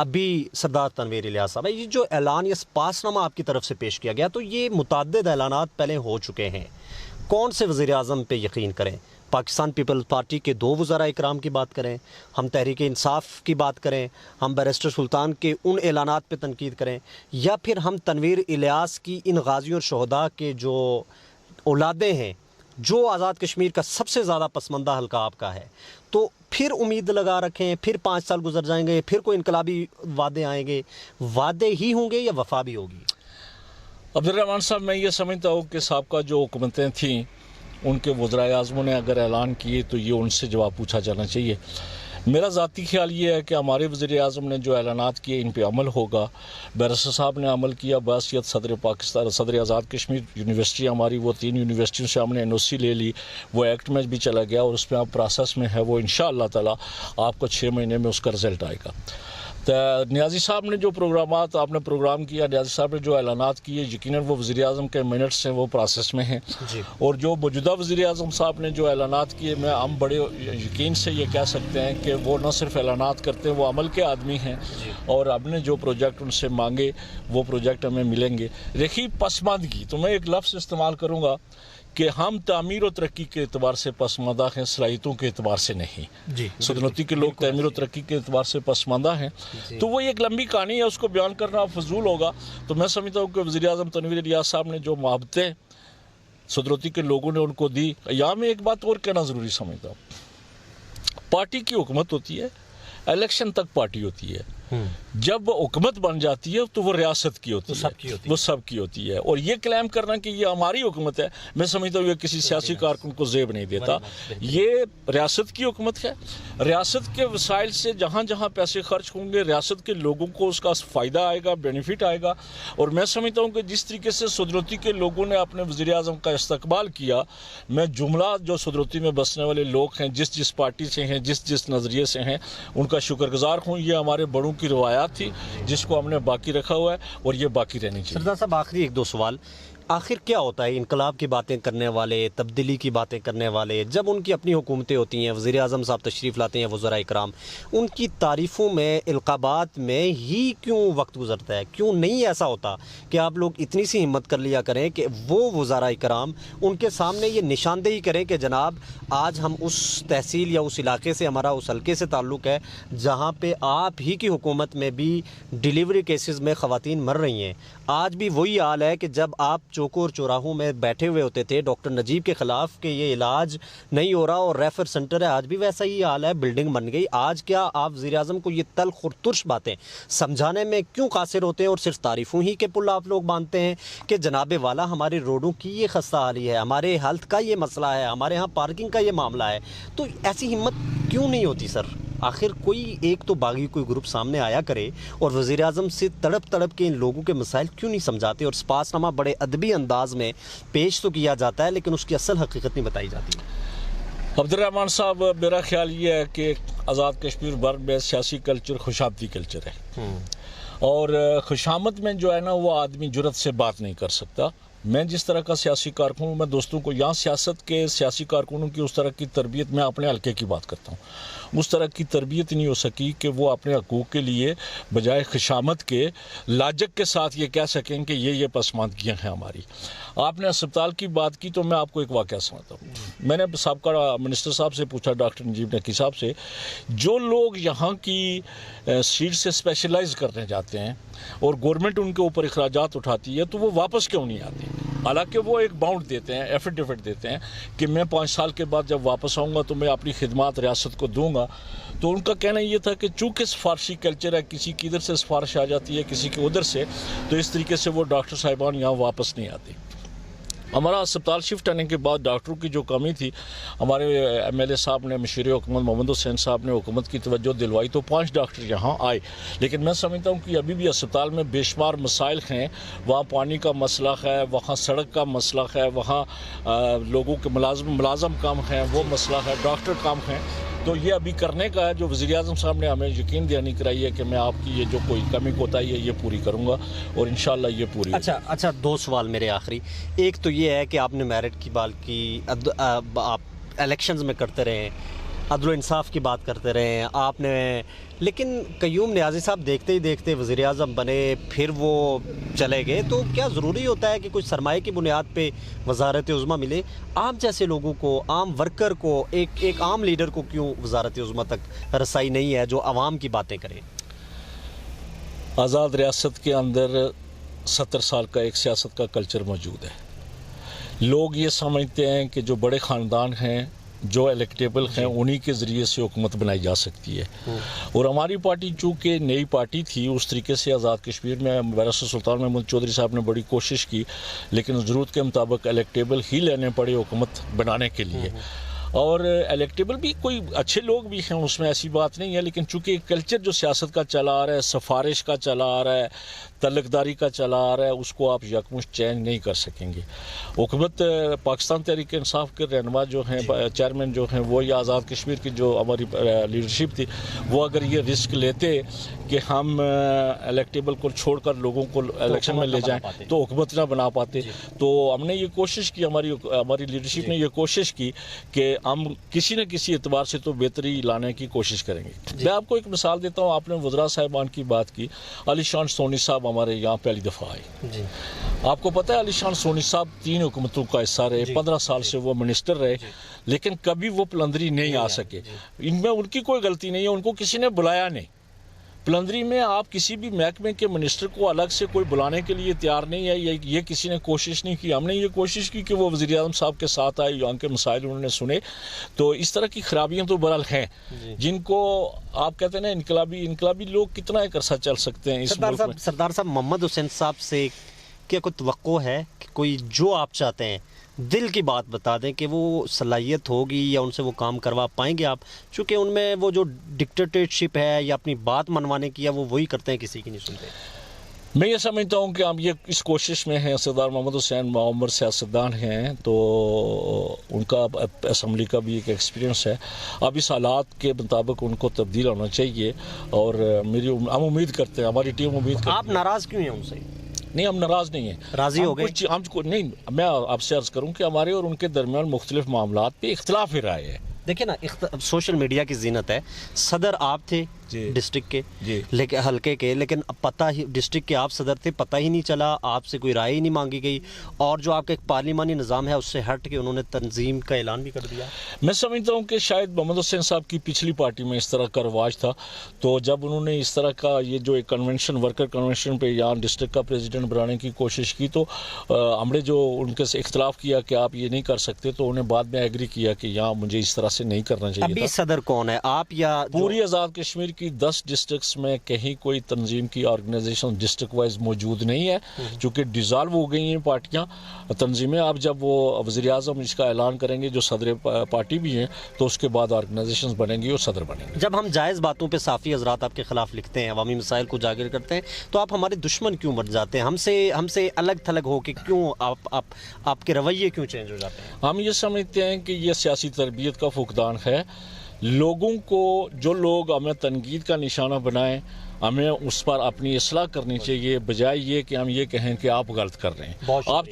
ابھی سردار تنویر الیاس صاحب، یہ جو اعلان یا پاس نامہ آپ کی طرف سے پیش کیا گیا، تو یہ متعدد اعلانات پہلے ہو چکے ہیں، کون سے وزیر اعظم پہ یقین کریں؟ پاکستان پیپلز پارٹی کے 2 وزراء اکرام کی بات کریں، ہم تحریک انصاف کی بات کریں، ہم بیرسٹر سلطان کے ان اعلانات پہ تنقید کریں، یا پھر ہم تنویر الیاس کی ان غازیوں اور شہداء کے جو اولادیں ہیں، جو آزاد کشمیر کا سب سے زیادہ پسماندہ حلقہ آپ کا ہے، تو پھر امید لگا رکھیں، پھر 5 سال گزر جائیں گے، پھر کوئی انقلابی وعدے آئیں گے، وعدے ہی ہوں گے یا وفا بھی ہوگی؟ عبدالرحمان صاحب، میں یہ سمجھتا ہوں کہ سابقہ جو حکومتیں تھیں ان کے وزرائے اعظموں نے اگر اعلان کیے تو یہ ان سے جواب پوچھا جانا چاہیے۔ میرا ذاتی خیال یہ ہے کہ ہمارے وزیر اعظم نے جو اعلانات کیے ان پہ عمل ہوگا۔ بیرسٹر صاحب نے عمل کیا بحیثیت صدر پاکستان، صدر آزاد کشمیر یونیورسٹی ہماری، وہ 3 یونیورسٹیوں سے ہم نے NOC لے لی، وہ ایکٹ میں بھی چلا گیا اور اس پہ آپ پروسیس میں ہے، وہ انشاءاللہ تعالی آپ کو 6 مہینے میں اس کا رزلٹ آئے گا۔ تو نیازی صاحب نے جو پروگرامات آپ نے پروگرام کیا، نیازی صاحب نے جو اعلانات کیے، یقیناً وہ وزیر اعظم کے منٹس ہیں، وہ پروسیس میں ہیں جی۔ اور جو موجودہ وزیر اعظم صاحب نے جو اعلانات کیے، ہم بڑے یقین سے یہ کہہ سکتے ہیں کہ وہ نہ صرف اعلانات کرتے ہیں، وہ عمل کے آدمی ہیں اور ہم نے جو پروجیکٹ ان سے مانگے وہ پروجیکٹ ہمیں ملیں گے۔ دیکھیے پسماندگی، تو میں ایک لفظ استعمال کروں گا کہ ہم تعمیر و ترقی کے اعتبار سے پسماندہ ہیں، صلاحیتوں کے اعتبار سے نہیں۔ جی، صدرنوتی کے لوگ تعمیر و ترقی کے اعتبار سے پسماندہ ہیں، تو وہ ایک لمبی کہانی ہے، اس کو بیان کرنا فضول ہوگا۔ تو میں سمجھتا ہوں کہ وزیر اعظم تنویر الیاس صاحب نے جو محبتیں صدرنوتی کے لوگوں نے ان کو دی، یا میں ایک بات اور کہنا ضروری سمجھتا ہوں، پارٹی کی حکومت ہوتی ہے، الیکشن تک پارٹی ہوتی ہے، جب حکومت بن جاتی ہے تو وہ ریاست کی ہوتی ہے، وہ سب کی ہوتی ہے، اور یہ کلیم کرنا کہ یہ ہماری حکومت ہے، میں سمجھتا ہوں یہ کسی سیاسی کارکن کو زیب نہیں دیتا۔ یہ ریاست کی حکومت ہے، ریاست کے وسائل سے جہاں جہاں پیسے خرچ ہوں گے ریاست کے لوگوں کو اس کا فائدہ آئے گا، بینیفٹ آئے گا۔ اور میں سمجھتا ہوں کہ جس طریقے سے صدرنوتی کے لوگوں نے اپنے وزیر اعظم کا استقبال کیا، میں جملہ جو صدرنوتی میں بسنے والے لوگ ہیں، جس پارٹی سے ہیں، جس نظریے سے ہیں، ان کا شکر گزار ہوں۔ یہ ہمارے بڑوں کی روایات تھی جس کو ہم نے باقی رکھا ہوا ہے اور یہ باقی رہنی چاہیے۔ سردار صاحب، آخری 1-2 سوال، آخر کیا ہوتا ہے انقلاب کی باتیں کرنے والے، تبدیلی کی باتیں کرنے والے، جب ان کی اپنی حکومتیں ہوتی ہیں، وزیر اعظم صاحب تشریف لاتے ہیں، وزراء اکرام، ان کی تعریفوں میں، القابات میں ہی کیوں وقت گزرتا ہے؟ کیوں نہیں ایسا ہوتا کہ آپ لوگ اتنی سی ہمت کر لیا کریں کہ وہ وزراء اکرام ان کے سامنے یہ نشاندہی کریں کہ جناب آج ہم اس تحصیل یا اس علاقے سے، ہمارا اس حلقے سے تعلق ہے جہاں پہ آپ ہی کی حکومت میں بھی ڈیلیوری کیسز میں خواتین مر رہی ہیں، آج بھی وہی حال ہے کہ جب آپ چوکوں اور چوراہوں میں بیٹھے ہوئے ہوتے تھے ڈاکٹر نجیب کے خلاف کہ یہ علاج نہیں ہو رہا اور ریفر سینٹر ہے، آج بھی ویسا ہی حال ہے، بلڈنگ بن گئی۔ آج کیا آپ وزیر اعظم کو یہ تلخ اور ترش باتیں سمجھانے میں کیوں قاصر ہوتے ہیں اور صرف تعریفوں ہی کے پل آپ لوگ باندھتے ہیں کہ جناب والا ہمارے روڈوں کی یہ خستہ حالی ہے، ہمارے ہیلتھ کا یہ مسئلہ ہے، ہمارے ہاں پارکنگ کا یہ معاملہ ہے؟ تو ایسی ہمت کیوں نہیں ہوتی سر؟ آخر کوئی ایک تو باغی کوئی گروپ سامنے آیا کرے اور وزیر اعظم سے تڑپ کے ان لوگوں کے مسائل کیوں نہیں سمجھاتے؟ اور سپاس نامہ بڑے ادبی انداز میں پیش تو کیا جاتا ہے لیکن اس کی اصل حقیقت نہیں بتائی جاتی۔ عبدالرحمان صاحب، میرا خیال یہ ہے کہ آزاد کشمیر بھر میں سیاسی کلچر خوشامدی کلچر ہے، اور خوشامد میں جو ہے نا وہ آدمی جرت سے بات نہیں کر سکتا۔ میں جس طرح کا سیاسی کارکن ہوں، میں دوستوں کو یہاں سیاست کے سیاسی کارکنوں کی اس طرح کی تربیت، میں اپنے حلقے کی بات کرتا ہوں، اس طرح کی تربیت نہیں ہو سکی کہ وہ اپنے حقوق کے لیے بجائے خوشامد کے لاجک کے ساتھ یہ کہہ سکیں کہ یہ پسماندگیاں ہیں ہماری۔ آپ نے اسپتال کی بات کی تو میں آپ کو ایک واقعہ سناتا ہوں۔ میں نے سابقہ منسٹر صاحب سے پوچھا، ڈاکٹر نجیب نقی صاحب سے، جو لوگ یہاں کی سیٹ سے اسپیشلائز کرنے جاتے ہیں اور گورنمنٹ ان کے اوپر اخراجات اٹھاتی ہے تو وہ واپس کیوں نہیں آتے؟ حالانکہ وہ ایک باؤنڈ دیتے ہیں، ایفیڈیوٹ دیتے ہیں کہ میں 5 سال کے بعد جب واپس آؤں گا تو میں اپنی خدمات ریاست کو دوں گا۔ تو ان کا کہنا یہ تھا کہ چونکہ سفارشی کلچر ہے، کسی کی ادھر سے سفارش آ جاتی ہے، کسی کے ادھر سے، تو اس طریقے سے وہ ڈاکٹر صاحبان یہاں واپس نہیں آتے۔ ہمارا اسپتال شفٹ آنے کے بعد ڈاکٹروں کی جو کمی تھی، ہمارے MLA صاحب نے، مشیر حکومت محمد حسین صاحب نے حکومت کی توجہ دلوائی تو 5 ڈاکٹر یہاں آئے۔ لیکن میں سمجھتا ہوں کہ ابھی بھی اسپتال میں بے شمار مسائل ہیں، وہاں پانی کا مسئلہ ہے، وہاں سڑک کا مسئلہ ہے، وہاں لوگوں کے ملازم کم ہیں، وہ مسئلہ ہے، ڈاکٹر کم ہیں۔ تو یہ ابھی کرنے کا ہے، جو وزیر اعظم صاحب نے ہمیں یقین دہانی کرائی ہے کہ میں آپ کی یہ جو کوئی کمی کوتاہی ہے یہ پوری کروں گا اور انشاءاللہ یہ پوری۔ اچھا 2 سوال میرے آخری۔ ایک تو یہ ہے کہ آپ نے میرٹ کی بات کی، آپ الیکشنز میں کرتے رہے ہیں، عدل و انصاف کی بات کرتے رہے ہیں آپ نے، لیکن قیوم نیازی صاحب دیکھتے ہی دیکھتے وزیر اعظم بنے، پھر وہ چلے گئے، تو کیا ضروری ہوتا ہے کہ کچھ سرمایہ کی بنیاد پہ وزارت عظمیٰ ملے؟ عام جیسے لوگوں کو، عام ورکر کو، ایک عام لیڈر کو کیوں وزارت عظمیٰ تک رسائی نہیں ہے جو عوام کی باتیں کرے؟ آزاد ریاست کے اندر 70 سال کا ایک سیاست کا کلچر موجود ہے. لوگ یہ سمجھتے ہیں کہ جو بڑے خاندان ہیں، جو الیکٹیبل ہیں، انہی کے ذریعے سے حکومت بنائی جا سکتی ہے. اور ہماری پارٹی چونکہ نئی پارٹی تھی، اس طریقے سے آزاد کشمیر میں بیرسٹر سلطان محمود چودھری صاحب نے بڑی کوشش کی، لیکن ضرورت کے مطابق الیکٹیبل ہی لینے پڑے حکومت بنانے کے لیے. اور الیکٹیبل بھی کوئی اچھے لوگ بھی ہیں، اس میں ایسی بات نہیں ہے، لیکن چونکہ کلچر جو سیاست کا چلا آ رہا ہے، سفارش کا چلا آ رہا ہے، تعلقداری کا چلا آ رہا ہے، اس کو آپ یکمشت چینج نہیں کر سکیں گے. حکومت پاکستان تحریک انصاف کے رہنما جو ہیں، چیئرمین جو ہیں، وہ یہ آزاد کشمیر کی جو ہماری لیڈرشپ تھی، وہ اگر یہ رسک لیتے کہ ہم الیکٹیبل کو چھوڑ کر لوگوں کو الیکشن میں لے جائیں تو حکومت نہ بنا پاتے. تو ہم نے یہ کوشش کی، ہماری لیڈرشپ نے یہ کوشش کی کہ ہم کسی نہ کسی اعتبار سے تو بہتری لانے کی کوشش کریں گے. میں آپ کو ایک مثال دیتا ہوں. آپ نے وزراء صاحبان کی بات کی. علی شان سونی صاحب ہمارے یہاں پہلی دفعہ آئے. آپ کو پتہ ہے علی شان سونی صاحب 3 حکومتوں کا حصہ رہے، 15 سال سے وہ منسٹر رہے، لیکن کبھی وہ پلندری نہیں آ سکے. ان میں ان کی کوئی غلطی نہیں ہے، ان کو کسی نے بلایا نہیں. پلندری میں آپ کسی بھی محکمے کے منسٹر کو الگ سے کوئی بلانے کے لیے تیار نہیں ہے، یہ کسی نے کوشش نہیں کی. ہم نے یہ کوشش کی کہ وہ وزیر اعظم صاحب کے ساتھ آئے، یہاں کے مسائل انہوں نے سنے. تو اس طرح کی خرابیاں تو برحال ہیں جن کو آپ کہتے ہیں نا انقلابی لوگ کتنا ایک عرصہ چل سکتے ہیں اس ملک میں. سردار صاحب، محمد حسین صاحب سے کیا کوئی توقع ہے کہ کوئی جو آپ چاہتے ہیں دل کی بات بتا دیں کہ وہ صلاحیت ہوگی یا ان سے وہ کام کروا پائیں گے آپ؟ چونکہ ان میں وہ جو ڈکٹیٹرشپ ہے یا اپنی بات منوانے کی ہے، وہ وہی کرتے ہیں، کسی کی نہیں سنتے. میں یہ سمجھتا ہوں کہ ہم یہ اس کوشش میں ہیں. سردار محمد حسین معمر سیاستدان ہیں، تو ان کا اسمبلی کا بھی ایک ایکسپیرینس ہے. اب اس حالات کے مطابق ان کو تبدیل ہونا چاہیے، اور ہم امید کرتے ہیں، ہماری ٹیم امید کرتی ہے. آپ ناراض کیوں ہیں ان سے؟ نہیں، ہم ناراض نہیں ہیں. راضی ہو گئے؟ نہیں، میں آپ سے عرض کروں کہ ہمارے اور ان کے درمیان مختلف معاملات پہ اختلاف رائے ہے. دیکھیں نا، سوشل میڈیا کی زینت ہے. صدر آپ تھے ڈسٹرکٹ کے، لیکن حلقے کے، لیکن پتہ ہی ڈسٹرکٹ کے آپ صدر تھے، پتہ ہی نہیں چلا، آپ سے کوئی رائے ہی نہیں مانگی گئی، اور جو آپ کا ایک پارلیمانی نظام ہے اس سے ہٹ کے انہوں نے تنظیم کا اعلان بھی کر دیا. میں سمجھتا ہوں کہ شاید محمد حسین صاحب کی پچھلی پارٹی میں اس طرح کا رواج تھا، تو جب انہوں نے اس طرح کا یہ جو ایک کنونشن، ورکر کنونشن پہ یہاں ڈسٹرکٹ کا پریزیڈنٹ بنانے کی کوشش کی، تو ہم نے جو ان کے اختلاف کیا کہ آپ یہ نہیں کر سکتے، تو انہیں بعد میں ایگری کیا کہ یہاں مجھے اس طرح سے نہیں کرنا چاہیے. ابھی صدر کون ہے، آپ یا پوری آزاد کشمیر کی 10 ڈسٹرکٹس میں کہیں کوئی تنظیم کی آرگنائزیشن ڈسٹرکٹ وائز موجود نہیں ہے، چونکہ ڈیزالو ہو گئی ہیں پارٹیاں، تنظیمیں. اب جب وہ وزیر اعظم اس کا اعلان کریں گے، جو صدر پارٹی بھی ہیں، تو اس کے بعد آرگنائزیشنز بنیں گی اور صدر بنیں گے. جب ہم جائز باتوں پہ صافی حضرات آپ کے خلاف لکھتے ہیں، عوامی مسائل کو اجاگر کرتے ہیں، تو آپ ہمارے دشمن کیوں بن جاتے ہیں؟ ہم سے الگ تھلگ ہو کے کیوں آپ کے رویے کیوں چینج ہو جاتے ہیں؟ ہم یہ سمجھتے ہیں کہ یہ سیاسی تربیت کا فقدان ہے. لوگوں کو، جو لوگ ہمیں تنقید کا نشانہ بنائیں، ہمیں اس پر اپنی اصلاح کرنی چاہیے، بجائے یہ کہ ہم یہ کہیں کہ آپ غلط کر رہے ہیں. آپ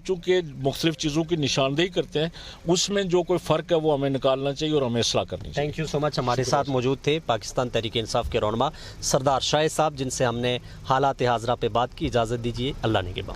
چونکہ مختلف چیزوں کی نشاندہی کرتے ہیں، اس میں جو کوئی فرق ہے وہ ہمیں نکالنا چاہیے اور ہمیں اصلاح کرنی چاہیے. تھینک یو سو مچ. ہمارے ساتھ موجود تھے پاکستان تحریک انصاف کے رہنما سردار شاہد صاحب، جن سے ہم نے حالات حاضرہ پہ بات کی. اجازت دیجیے، اللہ نے کے بعد.